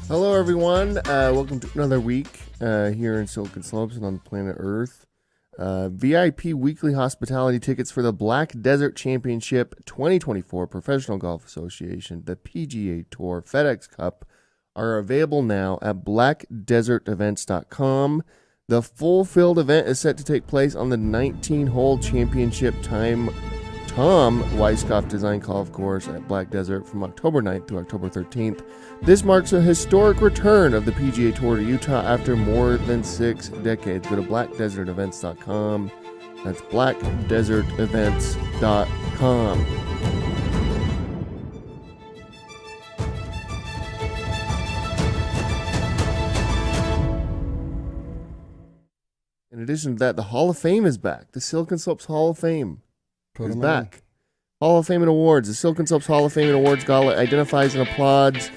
Hello, everyone. Welcome to another week here in Silicon Slopes and on planet Earth. VIP weekly hospitality tickets for the Black Desert Championship 2024 Professional Golf Association, the PGA Tour FedEx Cup, are available now at blackdesertevents.com. The full field event is set to take place on the 19-hole championship Tom Weisskopf Design Golf Course at Black Desert from October 9th to October 13th. This marks a historic return of the PGA Tour to Utah after more than 6 decades. Go to blackdesertevents.com. That's blackdesertevents.com. In addition to that, the Hall of Fame is back. The Silicon Slopes Hall of Fame is back. Hall of Fame and Awards. The Silicon Slopes Hall of Fame and Awards Gala identifies and applauds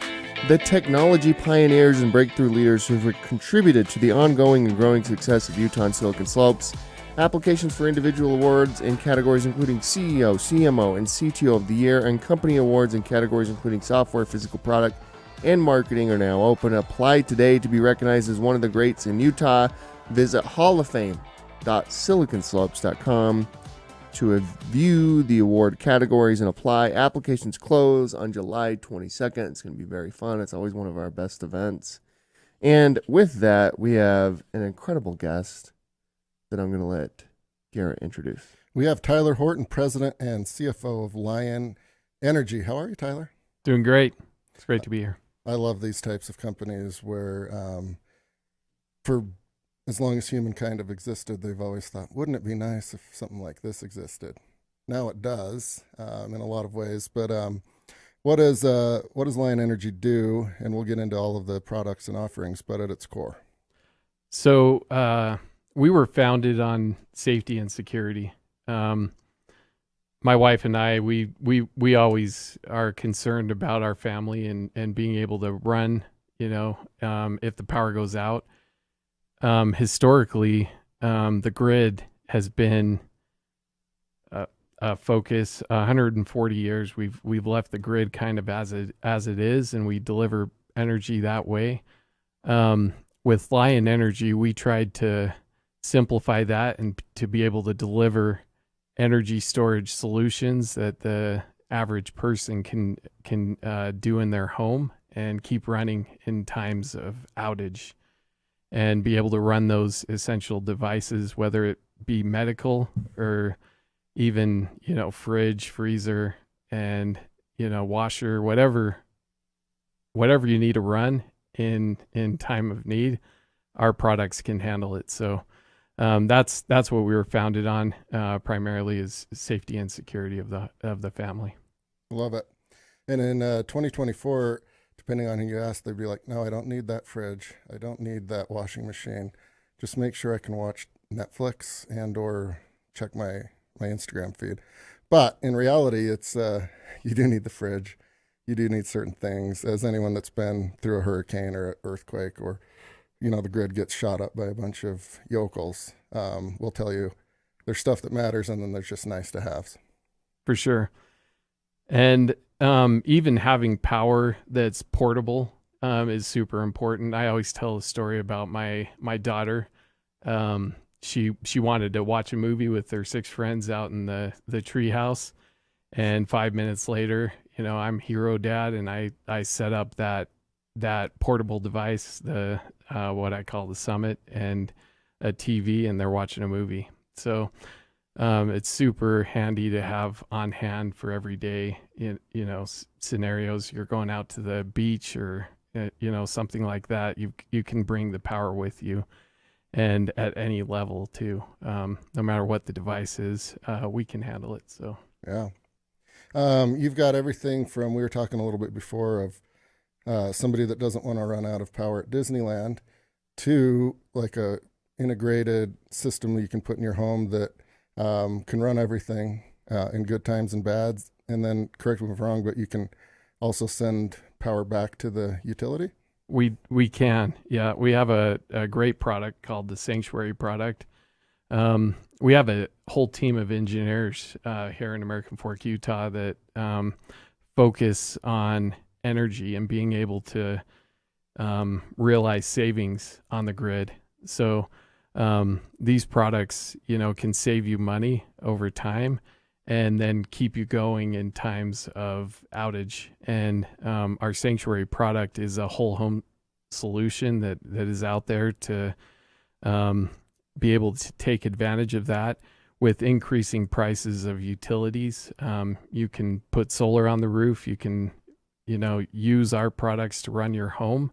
the technology pioneers and breakthrough leaders who have contributed to the ongoing and growing success of Utah and Silicon Slopes. Applications for individual awards in categories including CEO, CMO, and CTO of the Year, and company awards in categories including software, physical product, and marketing are now open. Apply today to be recognized as one of the greats in Utah. Visit halloffame.siliconslopes.com to view the award categories and apply. Applications close on July 22nd. It's going to be very fun. It's always one of our best events. And with that, we have an incredible guest that I'm going to let Garrett introduce. We have Tyler Hortin, President and CFO of Lion Energy. How are you, Tyler? Doing great. It's great to be here. I love these types of companies where for as long as humankind have existed, they've always thought, wouldn't it be nice if something like this existed? Now it does in a lot of ways. But what does Lion Energy do? And we'll get into all of the products and offerings, but at its core. So we were founded on safety and security. My wife and I, we always are concerned about our family and being able to run, if the power goes out. Historically, the grid has been a focus. 140 years, we've left the grid kind of as it is, and we deliver energy that way. With Lion Energy, we tried to simplify that and to be able to deliver energy storage solutions that the average person can do in their home and keep running in times of outage, and be able to run those essential devices, whether it be medical or even, fridge, freezer, and, washer, whatever you need to run in time of need, our products can handle it. So that's what we were founded on, primarily, is safety and security of the family. Love it. And in 2024, depending on who you ask, they'd be like, no, I don't need that fridge. I don't need that washing machine. Just make sure I can watch Netflix and or check my Instagram feed. But in reality, it's you do need the fridge. You do need certain things. As anyone that's been through a hurricane or an earthquake, or, the grid gets shot up by a bunch of yokels, will tell you there's stuff that matters, and then there's just nice to haves. For sure. And even having power that's portable is super important. I always tell a story about my daughter. She wanted to watch a movie with her 6 friends out in the tree house, and 5 minutes later, I'm hero dad, and I set up that portable device, the what I call the Summit, and a TV, and they're watching a movie. So it's super handy to have on hand for every day, scenarios. You're going out to the beach or, something like that. You can bring the power with you, and at any level too. No matter what the device is, we can handle it. So, yeah. You've got everything from, we were talking a little bit before, of somebody that doesn't want to run out of power at Disneyland, to like a integrated system you can put in your home that can run everything in good times and bads. And then, correct me if I'm wrong, but you can also send power back to the utility? We can. Yeah, we have a great product called the Sanctuary product. We have a whole team of engineers here in American Fork, Utah, that focus on energy and being able to realize savings on the grid. So these products, can save you money over time and then keep you going in times of outage. And our Sanctuary product is a whole home solution that is out there to be able to take advantage of that. With increasing prices of utilities, you can put solar on the roof. You can, use our products to run your home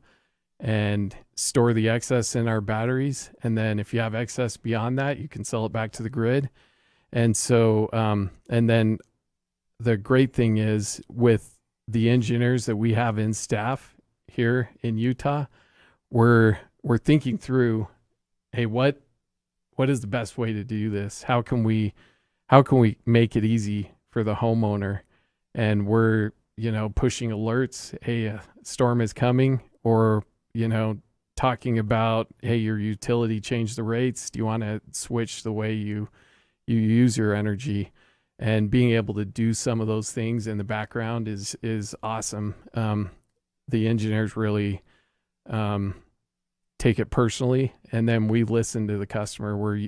and store the excess in our batteries. And then if you have excess beyond that, you can sell it back to the grid. And so, and then the great thing is with the engineers that we have in staff here in Utah, we're thinking through, hey, what is the best way to do this? How can we make it easy for the homeowner? And we're, pushing alerts, hey, a storm is coming, or, talking about, hey, your utility changed the rates. Do you want to switch the way you use your energy? And being able to do some of those things in the background is awesome. The engineers really take it personally, and then we listen to the customer. We're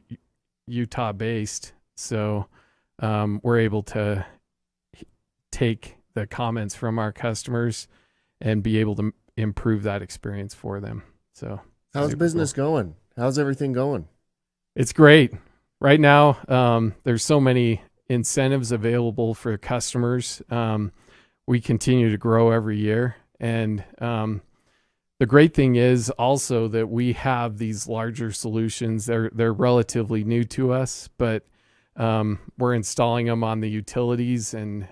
Utah based, so we're able to take the comments from our customers and be able to improve that experience for them. So how's business going? How's everything going? It's great right now. There's so many incentives available for customers. We continue to grow every year, and the great thing is also that we have these larger solutions. They're relatively new to us, but we're installing them on the utilities and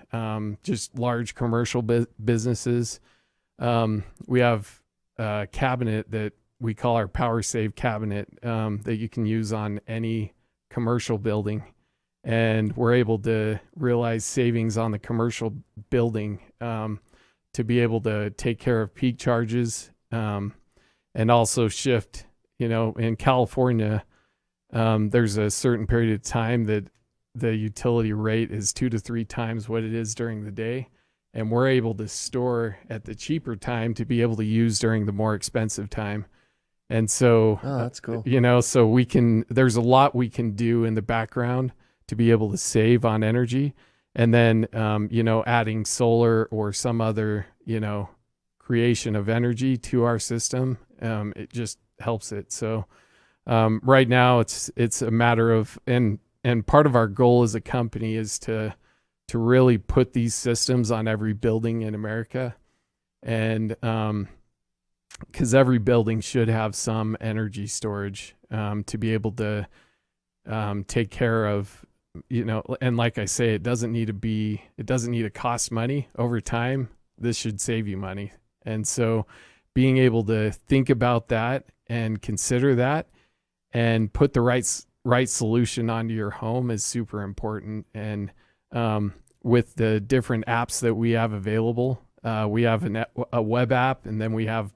just large commercial businesses. We have a cabinet that we call our Power Save cabinet that you can use on any commercial building. And we're able to realize savings on the commercial building to be able to take care of peak charges. And also shift, in California, there's a certain period of time that the utility rate is 2 to 3 times what it is during the day. And we're able to store at the cheaper time to be able to use during the more expensive time. And so, that's cool. So there's a lot we can do in the background to be able to save on energy. And then, adding solar or some other, creation of energy to our system, it just helps it. So right now it's a matter of, and part of our goal as a company is to really put these systems on every building in America. And because every building should have some energy storage to be able to take care of, and like I say, it doesn't need to cost money over time. This should save you money. And so being able to think about that and consider that and put the right solution onto your home is super important. And with the different apps that we have available, we have a web app, and then we have,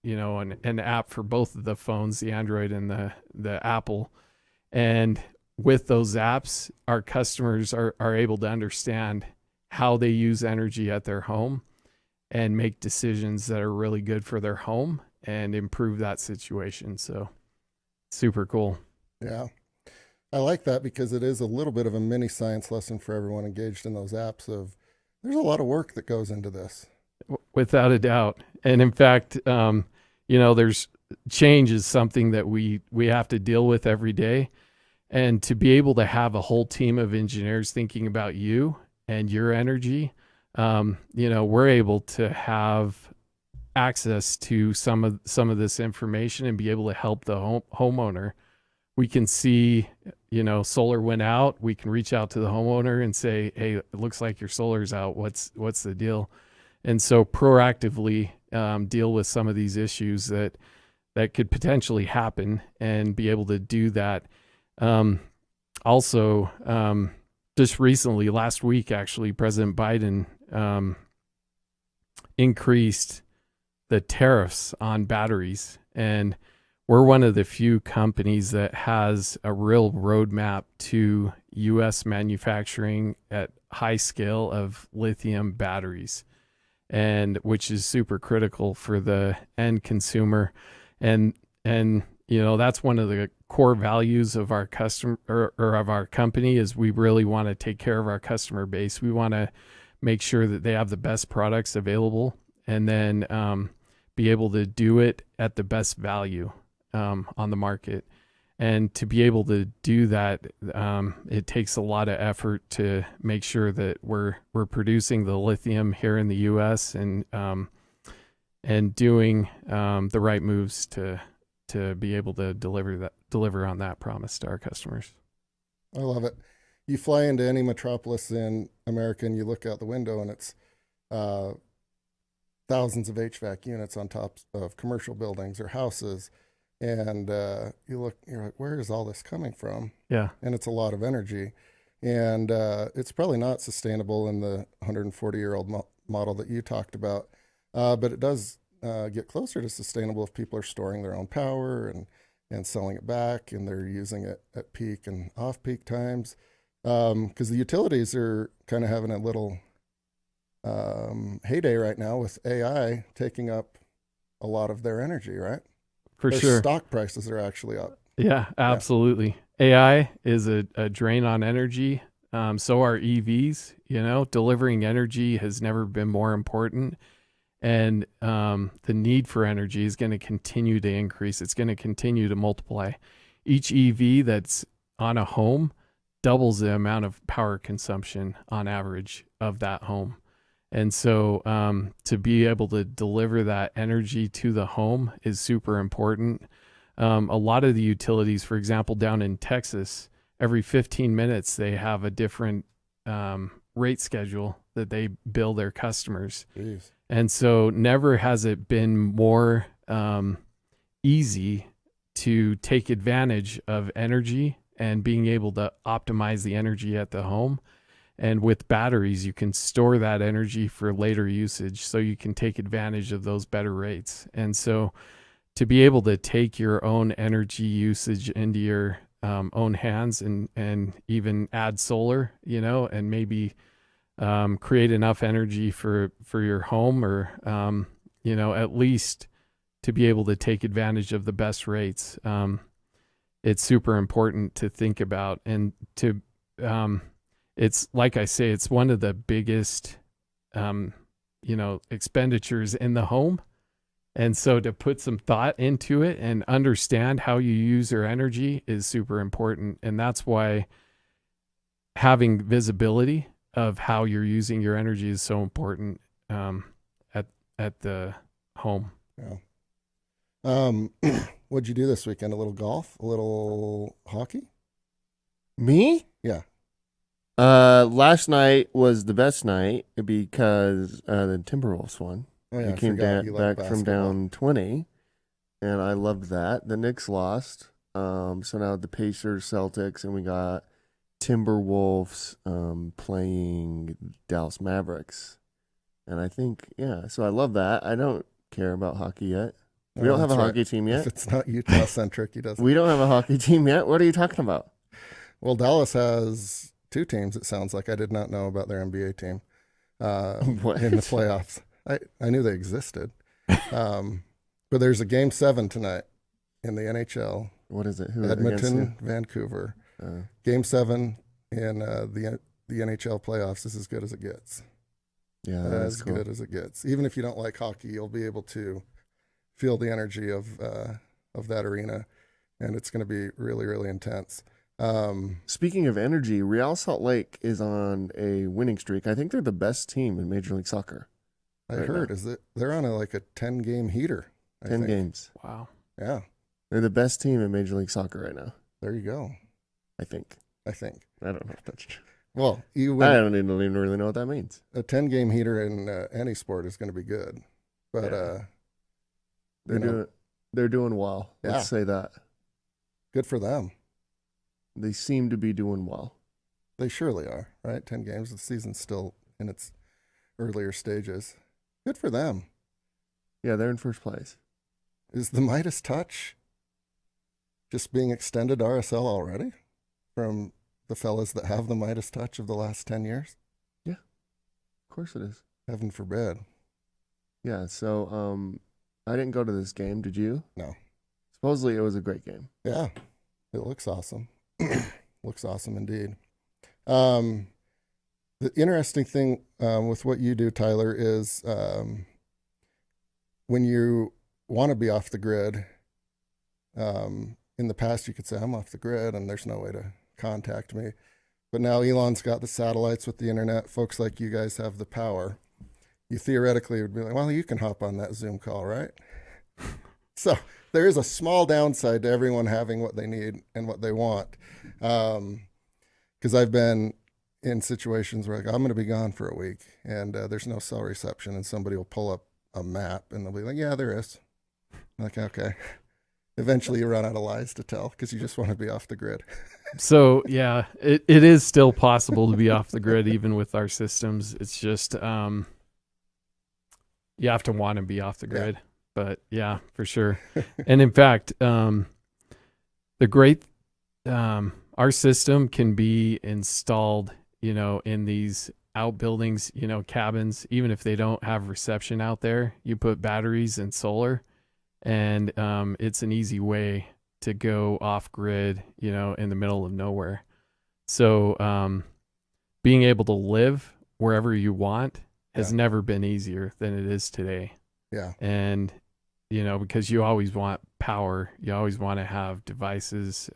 an app for both of the phones, the Android and the Apple. And with those apps, our customers are able to understand how they use energy at their home and make decisions that are really good for their home and improve that situation. So super cool. Yeah. I like that because it is a little bit of a mini science lesson for everyone engaged in those apps of there's a lot of work that goes into this. Without a doubt. And in fact, there's change is something that we have to deal with every day. And to be able to have a whole team of engineers thinking about you and your energy, we're able to have access to some of this information and be able to help the homeowner. We can see, solar went out. We can reach out to the homeowner and say, hey, it looks like your solar's out. What's the deal? And so proactively deal with some of these issues that could potentially happen and be able to do that. Also, just recently, last week, actually, President Biden increased the tariffs on batteries. And we're one of the few companies that has a real roadmap to U.S. manufacturing at high scale of lithium batteries. and which is super critical for the end consumer. And that's one of the core values of our customer or of our company is we really want to take care of our customer base. We want to make sure that they have the best products available, and then be able to do it at the best value on the market. And to be able to do that, it takes a lot of effort to make sure that we're producing the lithium here in the U.S. and doing the right moves to be able to deliver on that promise to our customers. I love it. You fly into any metropolis in America and you look out the window and it's thousands of HVAC units on top of commercial buildings or houses. And you're like, where is all this coming from? Yeah. And it's a lot of energy. And it's probably not sustainable in the 140-year-old model that you talked about. But it does get closer to sustainable if people are storing their own power and selling it back, and they're using it at peak and off-peak times. Because the utilities are kind of having a little heyday right now with AI taking up a lot of their energy, right? For Their sure. stock prices are actually up. Yeah, absolutely. Yeah. AI is a drain on energy. So are EVs, delivering energy has never been more important. And the need for energy is going to continue to increase. It's going to continue to multiply. Each EV that's on a home doubles the amount of power consumption on average of that home. And so to be able to deliver that energy to the home is super important. A lot of the utilities, for example, down in Texas, every 15 minutes, they have a different rate schedule that they bill their customers. Jeez. And so never has it been more easy to take advantage of energy and being able to optimize the energy at the home. And with batteries, you can store that energy for later usage, so you can take advantage of those better rates. And so to be able to take your own energy usage into your own hands and even add solar, and maybe create enough energy for your home, or at least to be able to take advantage of the best rates. It's super important to think about, and to it's like I say, it's one of the biggest expenditures in the home. And so to put some thought into it and understand how you use your energy is super important. And that's why having visibility of how you're using your energy is so important at the home. Yeah. What'd you do this weekend? A little golf? A little hockey? Me? Yeah. Last night was the best night because the Timberwolves won. Oh, yeah. They came back from down 20, and I loved that. The Knicks lost. So now the Pacers, Celtics, and we got Timberwolves playing Dallas Mavericks. And I think, so I love that. I don't care about hockey yet. We don't have a hockey team yet. If it's not Utah-centric, he doesn't. We don't have a hockey team yet. What are you talking about? Well, Dallas has 2 teams, it sounds like. I did not know about their NBA team in the playoffs. I knew they existed. But there's a Game 7 tonight in the NHL. What is it? Who Edmonton, Vancouver. Game 7 in the NHL playoffs is as good as it gets. Yeah, that's as cool. good as it gets. Even if you don't like hockey, you'll be able to feel the energy of that arena, and it's going to be really, really intense. Speaking of energy, Real Salt Lake is on a winning streak. I think they're the best team in Major League Soccer. I heard is that they're on a 10-game heater. 10 games. Wow. Yeah. They're the best team in Major League Soccer right now. There you go. I think. I don't know if that's true. Well, I don't even really know what that means. A 10-game heater in any sport is going to be good, but they're doing well. Let's say that. Good for them. They seem to be doing well. They surely are, right? 10 games. The season's still in its earlier stages. Good for them. Yeah, they're in first place. Is the Midas touch just being extended to RSL already from the fellas that have the Midas touch of the last 10 years? Yeah, of course it is. Heaven forbid. Yeah. So I didn't go to this game. Did you? No. Supposedly it was a great game. Yeah, it looks awesome. Looks awesome indeed. The interesting thing with what you do, Tyler, is when you want to be off the grid, in the past you could say, I'm off the grid and there's no way to contact me. But now Elon's got the satellites with the internet. Folks like you guys have the power. You theoretically would be like, well, you can hop on that Zoom call, right? So there is a small downside to everyone having what they need and what they want. Because I've been in situations where I'm going to be gone for a week and there's no cell reception, and somebody will pull up a map and they'll be like, yeah, there is. I'm like, okay. Eventually you run out of lies to tell because you just want to be off the grid. So yeah, it is still possible to be off the grid even with our systems. It's just you have to want to be off the grid. Yeah. But yeah, for sure. And in fact, our system can be installed, in these outbuildings, cabins, even if they don't have reception out there. You put batteries and solar, and it's an easy way to go off grid, in the middle of nowhere. So being able to live wherever you want has never been easier than it is today. Yeah. And because you always want power, you always want to have devices,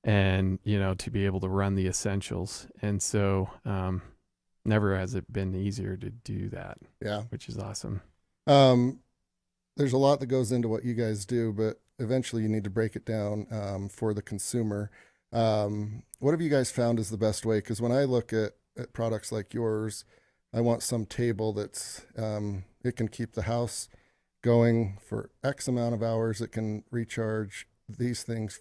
and, to be able to run the essentials. And so, never has it been easier to do that. Yeah. Which is awesome. There's a lot that goes into what you guys do, but eventually you need to break it down, for the consumer. What have you guys found is the best way? Because when I look at products like yours, I want some table that's, it can keep the house going for X amount of hours. It can recharge these things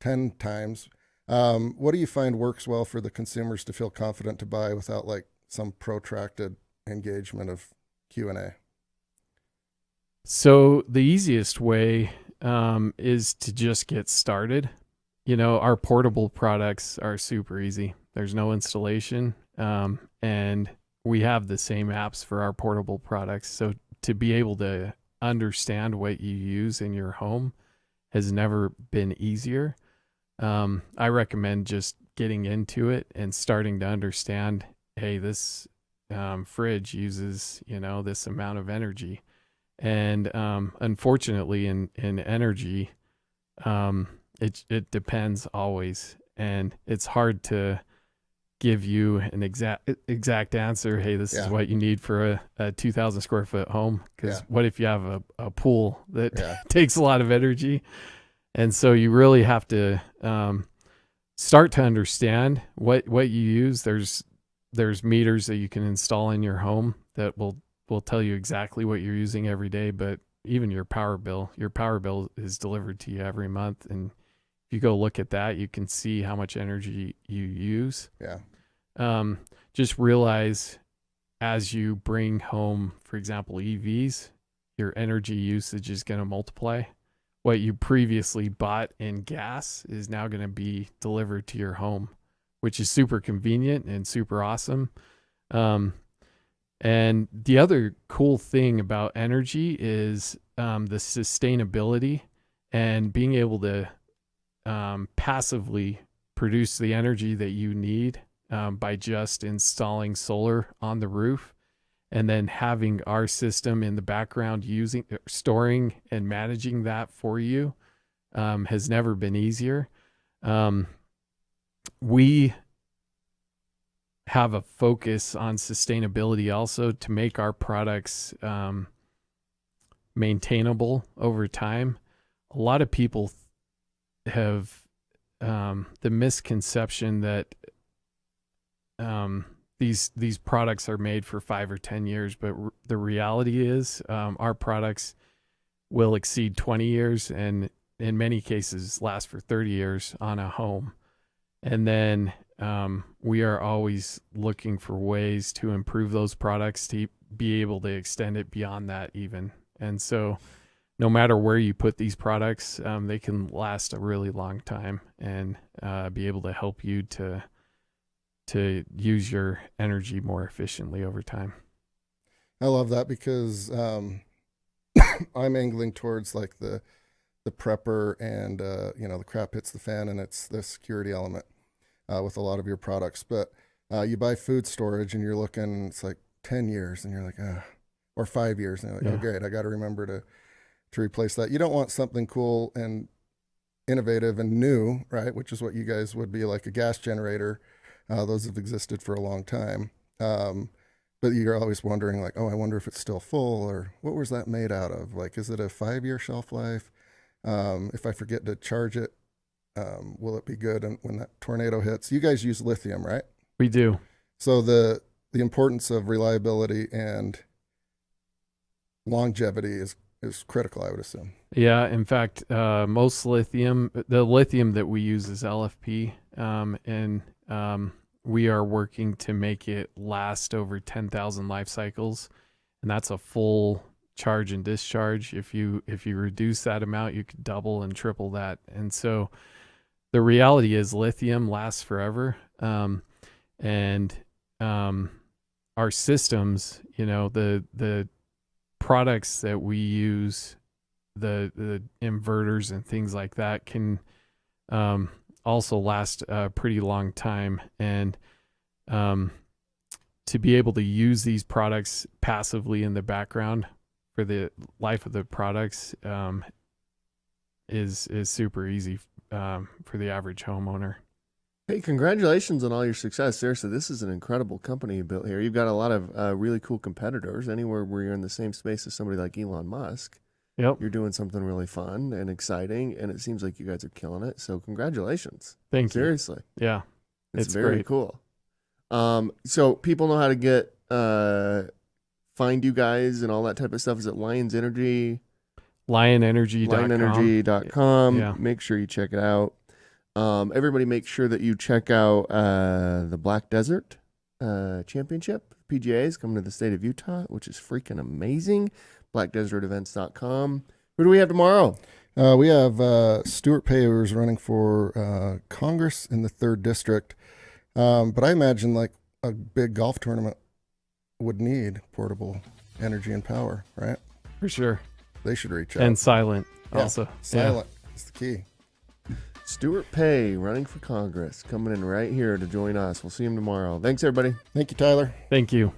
10 times. What do you find works well for the consumers to feel confident to buy without like some protracted engagement of Q&A? So the easiest way is to just get started. Our portable products are super easy. There's no installation, and we have the same apps for our portable products. So to be able to understand what you use in your home has never been easier. I recommend just getting into it and starting to understand, hey, this fridge uses, this amount of energy. And unfortunately in energy, it depends always. And it's hard to give you an exact answer. Hey, this is what you need for a 2,000 square foot home. Because what if you have a pool that takes a lot of energy? And so you really have to start to understand what you use. There's meters that you can install in your home that will tell you exactly what you're using every day. But even your power bill is delivered to you every month. And if you go look at that, you can see how much energy you use. Yeah. Just realize as you bring home, for example, EVs, your energy usage is going to multiply. What you previously bought in gas is now going to be delivered to your home, which is super convenient and super awesome. And the other cool thing about energy is the sustainability and being able to passively produce the energy that you need by just installing solar on the roof, and then having our system in the background storing and managing that for you has never been easier. We have a focus on sustainability also to make our products maintainable over time. A lot of people have the misconception that these products are made for 5 or 10 years, but the reality is our products will exceed 20 years and in many cases last for 30 years on a home. And then we are always looking for ways to improve those products to be able to extend it beyond that even. And so no matter where you put these products, they can last a really long time and be able to help you to use your energy more efficiently over time. I love that because I'm angling towards like the prepper and the crap hits the fan, and it's the security element with a lot of your products. But you buy food storage and you're looking, it's like 10 years and you're like, or 5 years, and you're like, oh great, I got to remember to replace that. You don't want something cool and innovative and new, right? Which is what you guys would be, like a gas generator. Those have existed for a long time. But you're always wondering like, oh, I wonder if it's still full, or what was that made out of? Like, is it a 5-year shelf life? If I forget to charge it, will it be good? And when that tornado hits, you guys use lithium, right? We do. So the importance of reliability and longevity is critical, I would assume. Yeah. In fact, most the lithium that we use is LFP, and we are working to make it last over 10,000 life cycles, and that's a full charge and discharge. If you reduce that amount, you could double and triple that. And so the reality is lithium lasts forever. And our systems, the products that we use, the inverters and things like that can also last a pretty long time. And to be able to use these products passively in the background for the life of the products is super easy for the average homeowner. Hey, congratulations on all your success. Seriously, this is an incredible company you built here. You've got a lot of really cool competitors. Anywhere where you're in the same space as somebody like Elon Musk, Yep. you're doing something really fun and exciting, and it seems like you guys are killing it. So congratulations. Thank you. Seriously. Yeah. It's It's very great. cool. So people know how to get find you guys and all that type of stuff. Is it Lions Energy? Lionenergy.com. Lionenergy.com. Yeah. Make sure you check it out. Everybody make sure that you check out the Black Desert Championship. PGA is coming to the state of Utah, which is freaking amazing. BlackDesertEvents.com. Who do we have tomorrow? We have Stuart Pay, who's running for Congress in the 3rd District. But I imagine like a big golf tournament would need portable energy and power, right? For sure. They should reach out. And silent Yeah, also. silent is the key. Stuart Pay running for Congress, coming in right here to join us. We'll see him tomorrow. Thanks, everybody. Thank you, Tyler. Thank you.